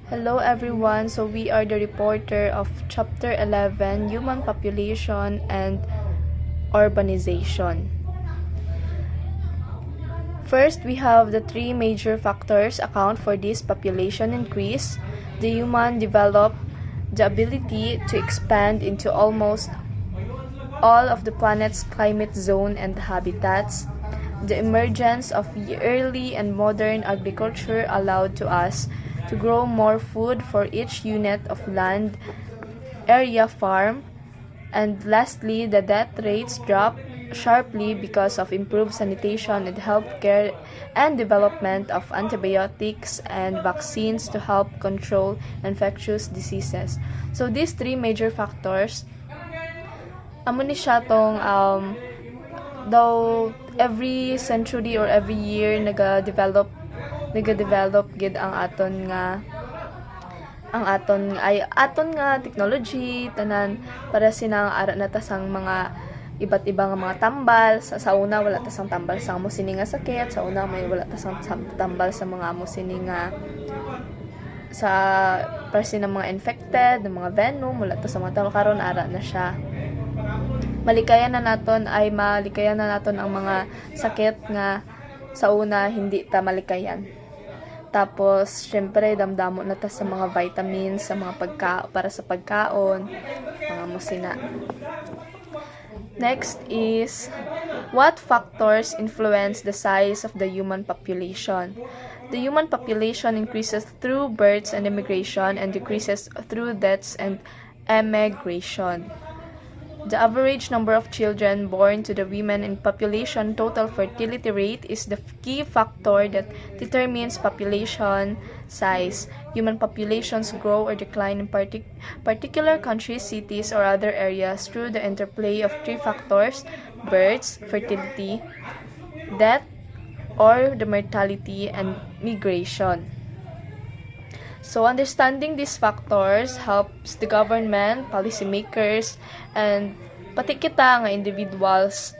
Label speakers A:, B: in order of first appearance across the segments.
A: Hello everyone, so we are the reporter of Chapter 11, Human Population and Urbanization. First, we have the three major factors account for this population increase. The human developed the ability to expand into almost all of the planet's climate zone and habitats. The emergence of early and modern agriculture allowed to us to grow more food for each unit of land area farm. And lastly, the death rates dropped sharply because of improved sanitation and healthcare and development of antibiotics and vaccines to help control infectious diseases. So these three major factors, amo ni siya tong daw every century or every year nagadevelop gid ang aton nga technology tanan para sinang ara na tasang mga iba't ibang mga tambal sa una wala tasang tambal sa amo sini nga sakit, sa una may wala tasang tambal sa mga amo sini nga sa para ng mga infected ng mga venom wala ta sa mga tao karon ara na siya. Malikayan na naton ang mga sakit nga sa una hindi ta malikayan. Tapos syempre damdamo na ta sa mga vitamins, sa mga para sa pagkaon, mga musina. Next is what factors influence the size of the human population? The human population increases through births and immigration and decreases through deaths and emigration. The average number of children born to the women in population total fertility rate is the key factor that determines population size. Human populations grow or decline in particular countries, cities, or other areas through the interplay of three factors: births, fertility, death, or the mortality, and migration. So understanding these factors helps the government, policymakers, and pati kita nga individuals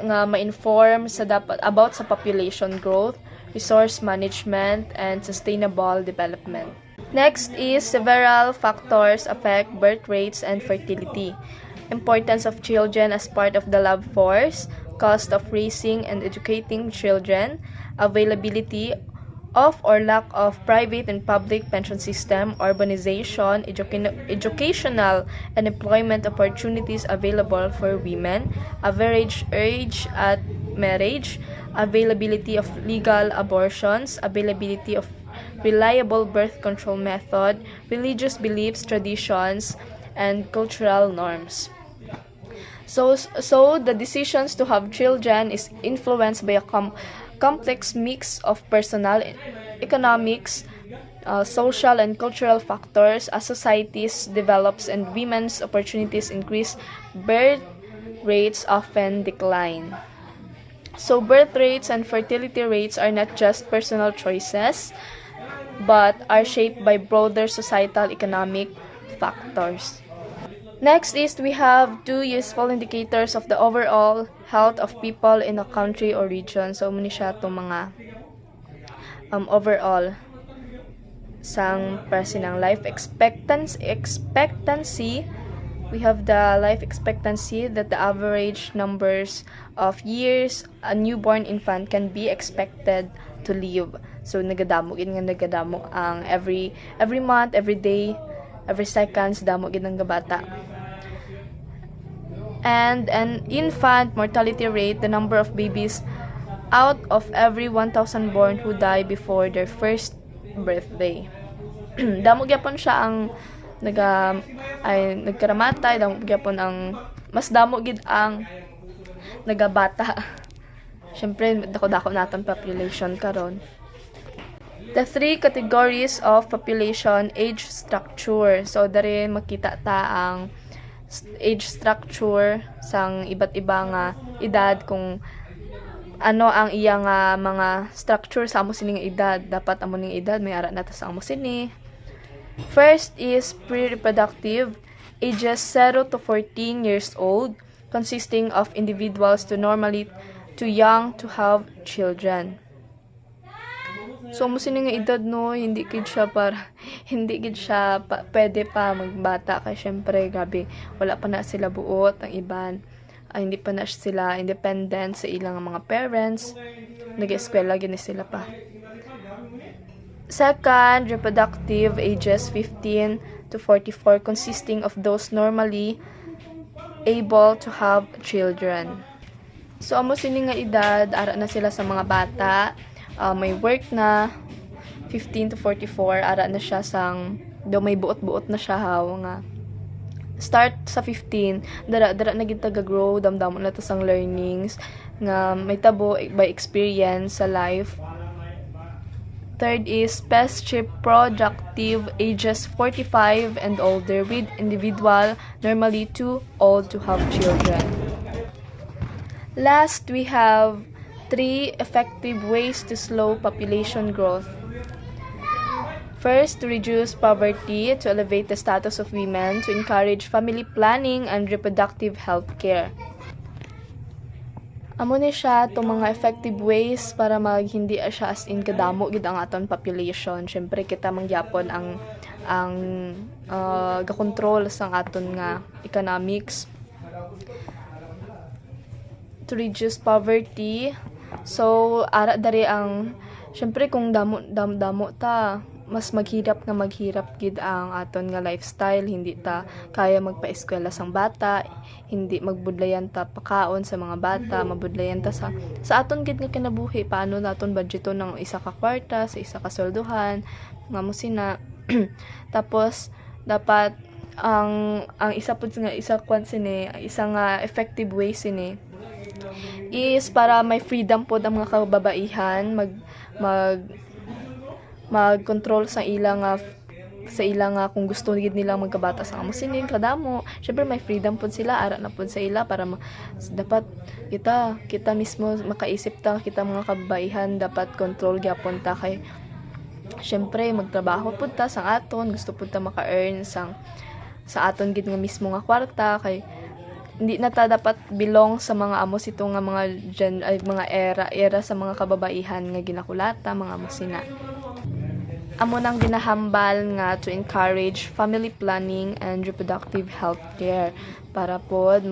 A: nga ma-inform about sa population growth, resource management, and sustainable development. Next is several factors affect birth rates and fertility. Importance of children as part of the labor force, cost of raising and educating children, availability of or lack of private and public pension system, urbanization, educational and employment opportunities available for women, average age at marriage, availability of legal abortions, availability of reliable birth control method, religious beliefs, traditions, and cultural norms. So the decisions to have children is influenced by a complex mix of personal, economics, social and cultural factors. As societies develops and women's opportunities increase, birth rates often decline. So birth rates and fertility rates are not just personal choices, but are shaped by broader societal economic factors. Next is we have two useful indicators of the overall health of people in a country or region. So muna siya itong mga overall sang ng life expectancy. We have the life expectancy that the average numbers of years a newborn infant can be expected to live. So nagadamo ang every month, every day, every seconds damo gid ang gabata. And an infant mortality rate, the number of babies out of every 1,000 born who die before their first birthday. Damo gyapon siya ang nagkaramatay, damo gyapon ang mas damo gid ang nagabata. Syempre dako-dako naton population karon. The three categories of population age structure. So dari makita ta ang age structure sang iba't iba nga edad kung ano ang iya nga mga structure sa amo sini nga edad. Dapat amo ning edad may ara na ta sa amo sini. First is pre-reproductive, ages 0 to 14 years old, consisting of individuals too young to have children. So mo sini nga edad no, hindi gid siya para hindi gid siya pwede pa magbata kay syempre grabe wala pa na sila buot ang iban. Hindi pa na sila independent sa ilang mga parents. Nag-eskwela gini sila pa. Second, reproductive ages 15 to 44 consisting of those normally able to have children. So amo sini nga edad ara na sila sa mga bata, may work na 15 to 44 ara na siya sang do may buot-buot na siya haw nga start sa 15 dara na gid taga-grow damdamon na ta sang learnings nga may tabo by experience sa life. Third is past-ship productive ages 45 and older with individual normally too old to have children. Last, we have 3 effective ways to slow population growth. First, to reduce poverty, to elevate the status of women, to encourage family planning and reproductive health care. Amo ni siya itong mga effective ways para hindi siya as in kadamo gid ang aton population. Syempre kita mangyapon ang ga-control sang aton nga economics. To reduce poverty. So ara dari ang syempre kung damo ta mas maghirap gid ang aton nga lifestyle, hindi ta kaya magpa-eskwela sang bata, hindi magbudlayan ta pakaon sa mga bata, mabudlayan ta sa aton gid nga kinabuhi, paano naton budgeton ng isa ka kwarta sa isa ka sweldohan nga mo sina. Tapos dapat ang isa pud nga isang effective way sini is para may freedom pod ang mga kababaihan mag-control sa ilang kung gusto gid nila magkabata sa amo sinin kadamo. Syempre may freedom pod sila ara na pod sa ila para dapat kita mismo makaisip ta kita mga kababaihan dapat control gyapon ta kay syempre magtrabaho pod ta sang aton gusto pod ta maka-earn sa aton gid nga mismo nga kwarta kay hindi na ta dapat belong sa mga amos ito nga mga era sa mga kababaihan nga ginakulata mga musina. Amo nang ginahambal nga to encourage family planning and reproductive health care para pod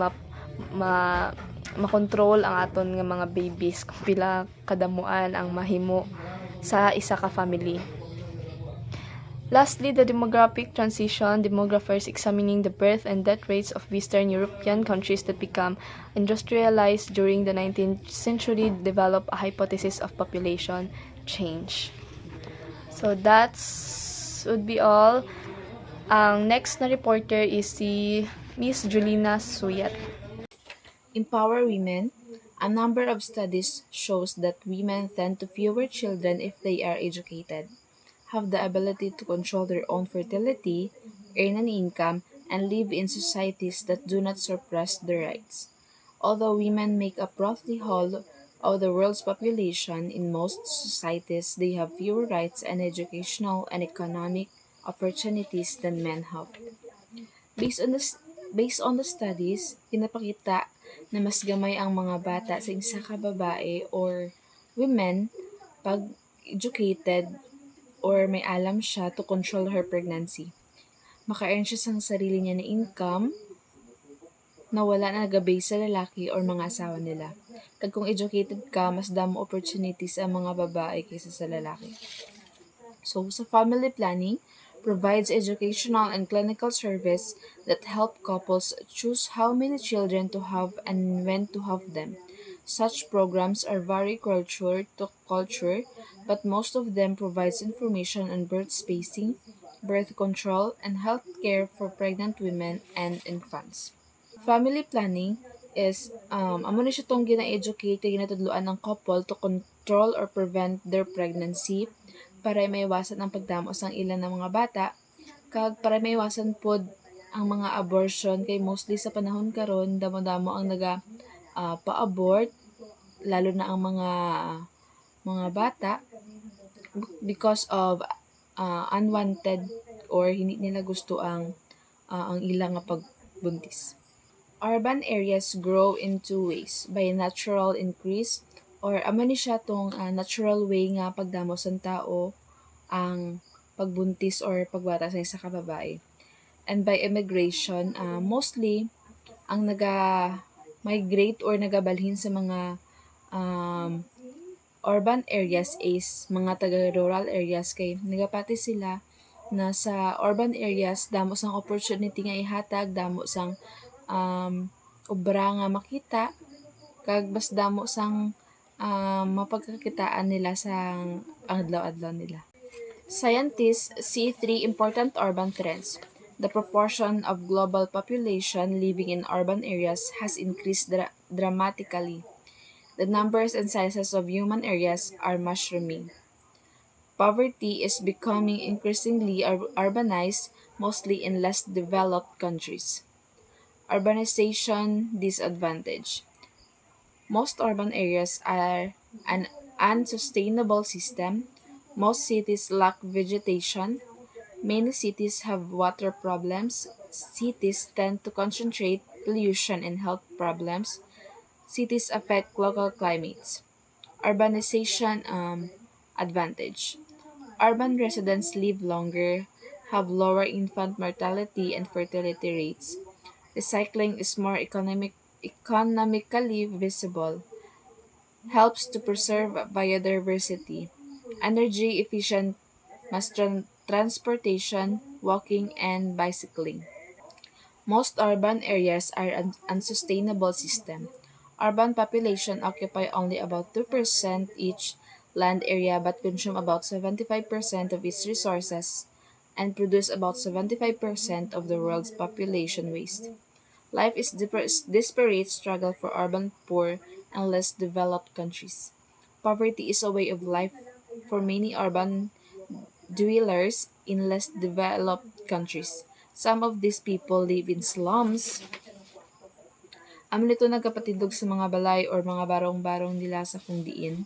A: makontrol ang aton nga mga babies kung pila kadamuan ang mahimo sa isa ka family. Lastly, the demographic transition, demographers examining the birth and death rates of Western European countries that become industrialized during the 19th century develop a hypothesis of population change. So would be all. Ang next na reporter is si Miss Julina Suyat.
B: Empower women. A number of studies shows that women tend to fewer children if they are educated, have the ability to control their own fertility, earn an income, and live in societies that do not suppress their rights. Although women make up roughly whole of the world's population, in most societies they have fewer rights and educational and economic opportunities than men have. Based on the studies, pinapakita na mas gamay ang mga bata sa isa ka babae or women pag educated or may alam siya to control her pregnancy. Maka-earn siya sa sarili niya na income na wala na nag-base sa lalaki or mga asawa nila. Kag kung educated ka, mas damo opportunities ang mga babae kaysa sa lalaki. So, sa family planning, provides educational and clinical service that help couples choose how many children to have and when to have them. Such programs are vary culture to culture, but most of them provides information on birth spacing, birth control, and health care for pregnant women and infants. Family planning is amo ni siya tong gina-educate ginatudloan ng couple to control or prevent their pregnancy para maiwasan ang pagdamo sang ilan ng mga bata kag para maiwasan pod ang mga abortion kay mostly sa panahon karon damo-damo ang pa-abort lalo na ang mga bata because of unwanted or hindi nila gusto ang ilang nga pagbuntis. Urban areas grow in two ways, by natural increase or amo ni siya tong natural way nga pagdamo sa tao ang pagbuntis or pagbata sa isa ka babae. And by immigration, mostly ang naga-migrate or nagabalhin sa mga um, urban areas is mga taga-rural areas kay nagapati sila na sa urban areas damo sang opportunity nga ihatag, damo sang obra nga makita, kag mas damo sang mapagkakitaan nila sa adlaw-adlaw nila. Scientists see three important urban trends. The proportion of global population living in urban areas has increased dramatically. The numbers and sizes of human areas are mushrooming. Poverty is becoming increasingly urbanized, mostly in less developed countries. Urbanization disadvantage. Most urban areas are an unsustainable system. Most cities lack vegetation. Many cities have water problems. Cities tend to concentrate pollution and health problems. Cities affect local climates. Urbanization advantage. Urban residents live longer, have lower infant mortality and fertility rates. Recycling is more economically visible, helps to preserve biodiversity. Energy efficient mass transportation, walking, and bicycling. Most urban areas are an unsustainable system. Urban population occupy only about 2% each land area but consume about 75% of its resources and produce about 75% of the world's population waste. Life is disparate struggle for urban poor and less developed countries. Poverty is a way of life for many urban dwellers in less developed countries. Some of these people live in slums. Amo nito nagapatindog sa mga balay or mga barong-barong nila sa kung diin.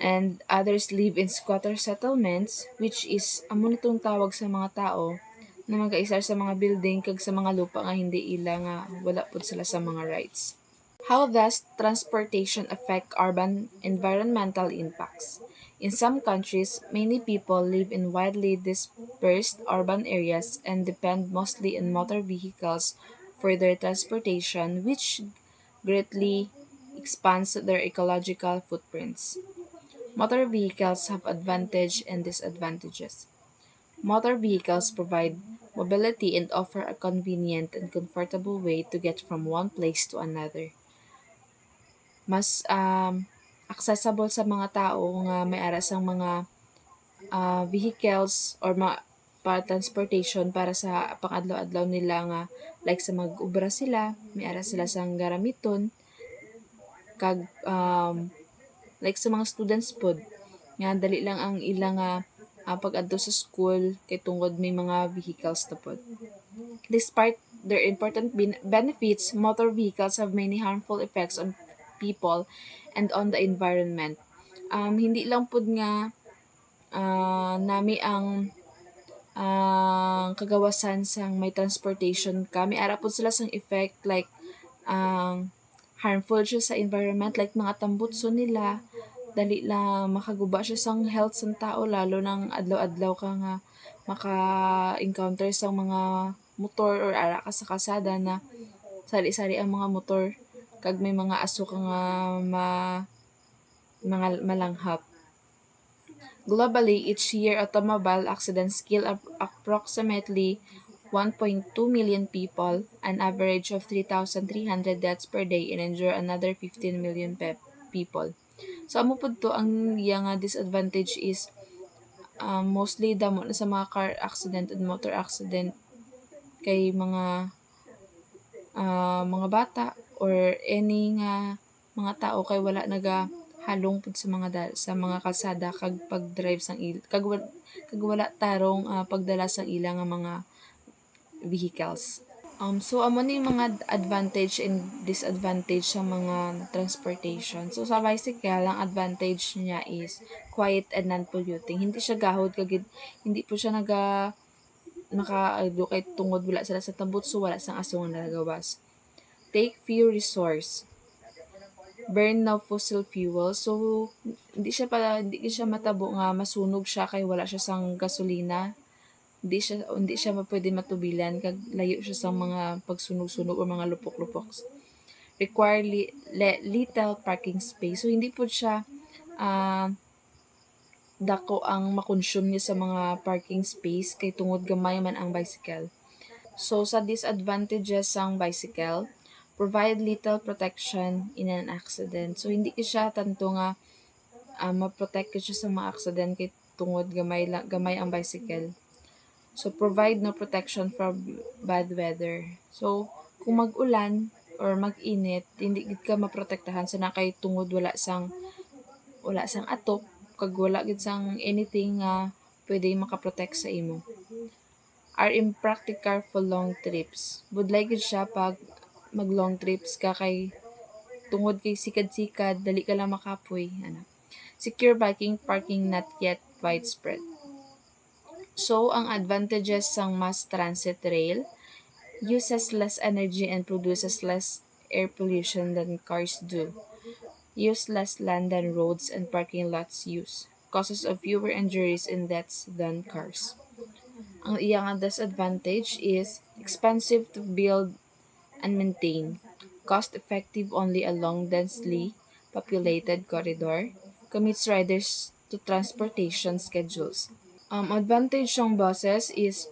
B: And others live in squatter settlements, which is amo nitong tawag sa mga tao na magaisar sa mga building kag sa mga lupa nga hindi ila nga wala pud sila sa mga rights. How does transportation affect urban environmental impacts? In some countries, many people live in widely dispersed urban areas and depend mostly on motor vehicles for their transportation, which greatly expands their ecological footprints. Motor vehicles have advantages and disadvantages. Motor vehicles provide mobility and offer a convenient and comfortable way to get from one place to another. Mas accessible sa mga tao nga may ara sang mga vehicles or mga para transportation para sa pang-adlaw-adlaw nila nga like sa mag-ubra sila, may ara sila sang garamiton kag like sa mga students pod nga dali lang ang ilang pag-adto sa school kay tungod may mga vehicles ta pod. Despite their important benefits, motor vehicles have many harmful effects on people and on the environment. Hindi lang pud nga nami ang kagawasan sang may transportation ka, may ara pud sila sang effect like harmful siya sa environment like mga tambutso nila, dali lang makaguba siya sang health sang tao lalo nang adlaw-adlaw ka nga maka-encounter sa mga motor or ara ka sa kalsada na sari-sari ang mga motor kag may mga aso ka nga mga malanghap. Globally, each year automobile accidents kill approximately 1.2 million people, an average of 3,300 deaths per day, and injure another 15 million people. So, amo po to ang yang disadvantage is mostly damo na sa mga car accident and motor accident kay mga bata or any nga mga tao kay wala halong pud sa mga kalsada kag pag-drive sang kag wala tarong pagdala sang ilang nga mga vehicles. So amo ni mga advantage and disadvantage sa mga transportation. So sa bicycle, ang advantage niya is quiet and non-polluting. Hindi siya gahod kag hindi po siya maka kay tungod wala sila sa tambutso, wala sang aso nga nagawas. Take few resource. burn na fossil fuel. So hindi siya matabo nga masunog siya kay wala siya sang gasolina. Hindi siya pwede matubilan kag layo siya sa mga pagsunog-sunog o mga lupok-lupok. Require little parking space. So hindi po siya ah, dako ang makonsume niya sa mga parking space kay tungod gamay man ang bicycle. So sa disadvantages sang bicycle, provide little protection in an accident. So hindi ka siya tanto nga ma-protect ka siya sa mga accident kay tungod gamay ang bicycle. So provide no protection from bad weather. So kung mag-ulan or mag-init, hindi gid ka maprotektahan sa nakay tungod wala sang atop kag wala gid sang anything nga pwede makaprotect sa imo. Are impractical for long trips. Budlay gid siya pag mag long trips ka kay tungod kay sikad-sikad dali ka lang makapoy ana. Secure biking parking not yet widespread. So ang advantages sang mass transit rail uses less energy and produces less air pollution than cars do. Use less land than roads and parking lots use. Causes of fewer injuries and deaths than cars. Ang iyang disadvantage is expensive to build and maintain. Cost effective only along densely populated corridor. Commits riders to transportation schedules. Advantage ng buses is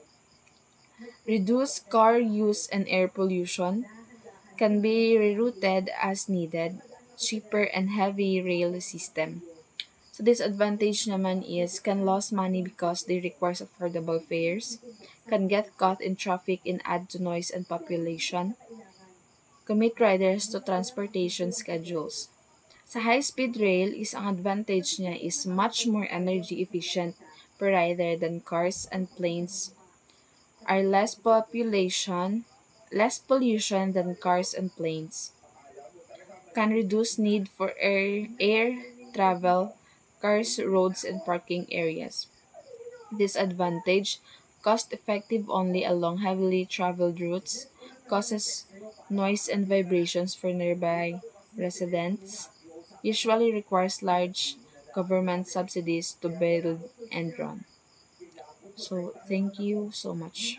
B: reduce car use and air pollution, can be rerouted as needed, cheaper and heavy rail system. So disadvantage naman is can lose money because they require affordable fares, can get caught in traffic and add to noise and population, commit riders to transportation schedules. Sa high-speed rail is ang advantage niya is much more energy efficient per rider than cars and planes are less pollution than cars and planes. Can reduce need for air travel, cars, roads, and parking areas. Disadvantage, cost effective only along heavily traveled routes, causes noise and vibrations for nearby residents, usually requires large government subsidies to build and run. So, thank you so much.